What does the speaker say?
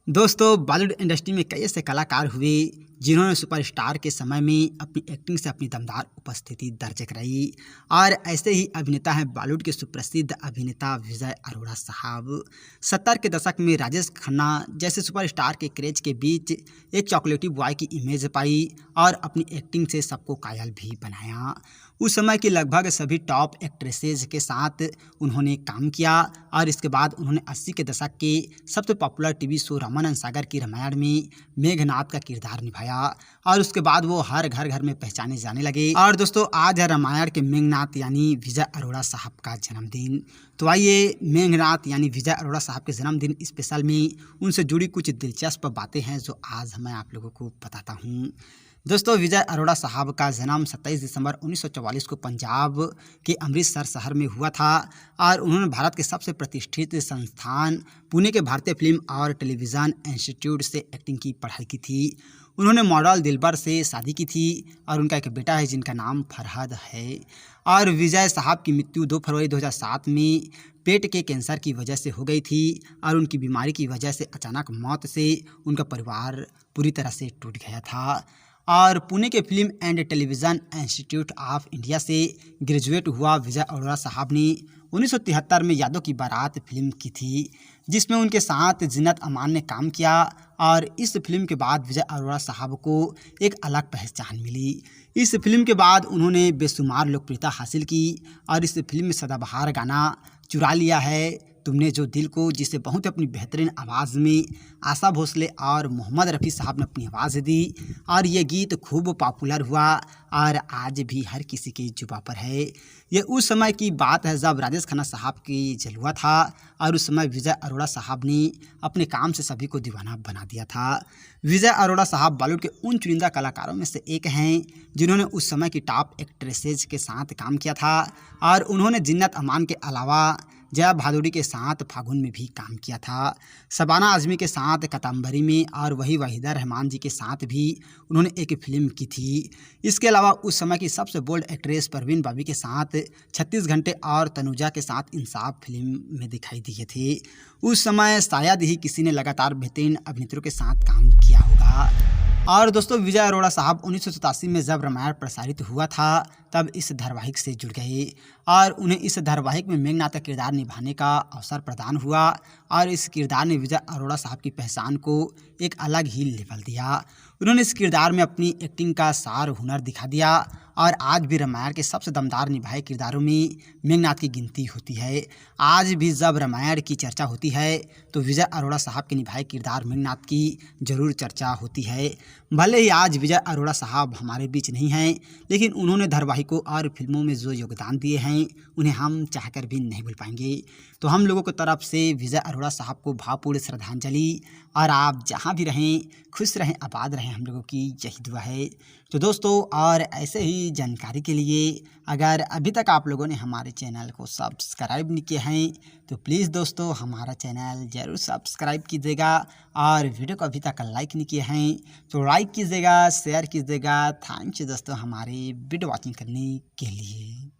दोस्तों, बॉलीवुड इंडस्ट्री में कई ऐसे कलाकार हुए जिन्होंने सुपरस्टार के समय में अपनी एक्टिंग से अपनी दमदार उपस्थिति दर्ज कराई। और ऐसे ही अभिनेता हैं बॉलीवुड के सुप्रसिद्ध अभिनेता विजय अरोड़ा साहब। 70 के दशक में राजेश खन्ना जैसे सुपरस्टार के क्रेज के बीच एक चॉकलेटी बॉय की इमेज पाई और अपनी एक्टिंग से सबको कायल भी बनाया। उस समय की लगभग सभी टॉप एक्ट्रेसेस के साथ उन्होंने काम किया और इसके बाद उन्होंने 80 के दशक के सबसे popular TV show Ramanand Sagar की रामायण में मेघनाथ का किरदार निभाया और उसके बाद वो हर घर घर में पहचाने जाने लगे। और दोस्तों, आज है रामायण के मेघनाथ यानी विजय अरोड़ा साहब का जन्मदिन। तो आइए मेघनाथ यानी विजय अरोड़ा साहब के जन्मदिन स्पेशल में उनसे जुड़ी कुछ दिलचस्प बातें हैं जो आज मैं आप लोगों को बताता हूँ। दोस्तों, विजय अरोड़ा साहब का जन्म 27 दिसंबर 1944 को पंजाब के अमृतसर शहर में हुआ था और उन्होंने भारत के सबसे प्रतिष्ठित संस्थान पुणे के भारतीय फिल्म और टेलीविज़न इंस्टीट्यूट से एक्टिंग की पढ़ाई की थी। उन्होंने मॉडल दिलबर से शादी की थी और उनका एक बेटा है जिनका नाम फरहद है। और विजय साहब की मृत्यु 2 फरवरी 2007 में पेट के कैंसर की वजह से हो गई थी और उनकी बीमारी की वजह से अचानक मौत से उनका परिवार पूरी तरह से टूट गया था। और पुणे के film and television institute of India से ग्रेजुएट हुआ विजय अरोड़ा साहब ने 1973 में यादों की बारात फिल्म की थी जिसमें उनके साथ जीनत अमान ने काम किया। और इस फिल्म के बाद विजय अरोड़ा साहब को एक अलग पहचान मिली। इस फिल्म के बाद उन्होंने बेशुमार लोकप्रियता हासिल की और इस फिल्म में सदाबहार गाना चुरा लिया है तुमने जो दिल को, जिसे बहुत अपनी बेहतरीन आवाज़ में आशा भोसले और मोहम्मद रफ़ी साहब ने अपनी आवाज़ दी और ये गीत खूब पॉपुलर हुआ और आज भी हर किसी की जुबां पर है। ये उस समय की बात है जब राजेश खन्ना साहब की जलवा था और उस समय विजय अरोड़ा साहब ने अपने काम से सभी को दीवाना बना दिया था। विजय अरोड़ा साहब बॉलीवुड के उन चुनिंदा कलाकारों में से एक हैं जिन्होंने उस समय की टॉप एक्ट्रेसेस के साथ काम किया था और उन्होंने जिन्नत अमान के अलावा जया भादुड़ी के साथ फागुन में भी काम किया था, शबाना आज़मी के साथ कतम्बरी में और वही वहीदा रहमान जी के साथ भी उन्होंने एक फिल्म की थी। इसके अलावा उस समय की सबसे बोल्ड एक्ट्रेस परवीन बाबी के साथ 36 घंटे और तनुजा के साथ इंसाफ फिल्म में दिखाई दिए थे। उस समय शायद ही किसी ने लगातार बेहतरीन अभिनेत्रियों के साथ काम किया होगा। और दोस्तों, विजय अरोड़ा साहब 1987 में जब रामायण प्रसारित हुआ था तब इस धारावाहिक से जुड़ गए और उन्हें इस धारावाहिक में मेघनाथ का किरदार निभाने का अवसर प्रदान हुआ और इस किरदार ने विजय अरोड़ा साहब की पहचान को एक अलग ही लेवल दिया। उन्होंने इस किरदार में अपनी एक्टिंग का सार हुनर दिखा दिया और आज भी रामायण के सबसे दमदार निभाए किरदारों में मेघनाथ की गिनती होती है। आज भी जब रामायण की चर्चा होती है तो विजय अरोड़ा साहब के निभाए किरदार मेघनाथ की जरूर चर्चा होती है। भले ही आज विजय अरोड़ा साहब हमारे बीच नहीं हैं, लेकिन उन्होंने धारावाहिकों और फिल्मों में जो योगदान दिए हैं उन्हें हम चाहकर भी नहीं भूल पाएंगे। तो हम लोगों की तरफ से विजय अरोड़ा साहब को भावपूर्ण श्रद्धांजलि। और आप जहां भी रहें खुश रहें, आबाद रहें, हम लोगों की यही दुआ है। तो दोस्तों, और ऐसे ही जानकारी के लिए अगर अभी तक आप लोगों ने हमारे चैनल को सब्सक्राइब नहीं किए हैं तो प्लीज़ दोस्तों हमारा चैनल ज़रूर सब्सक्राइब कीजिएगा और वीडियो को अभी तक लाइक नहीं किए हैं तो लाइक कीजिएगा, शेयर कीजिएगा। थैंक यू दोस्तों हमारे वीडियो वॉचिंग करने के लिए।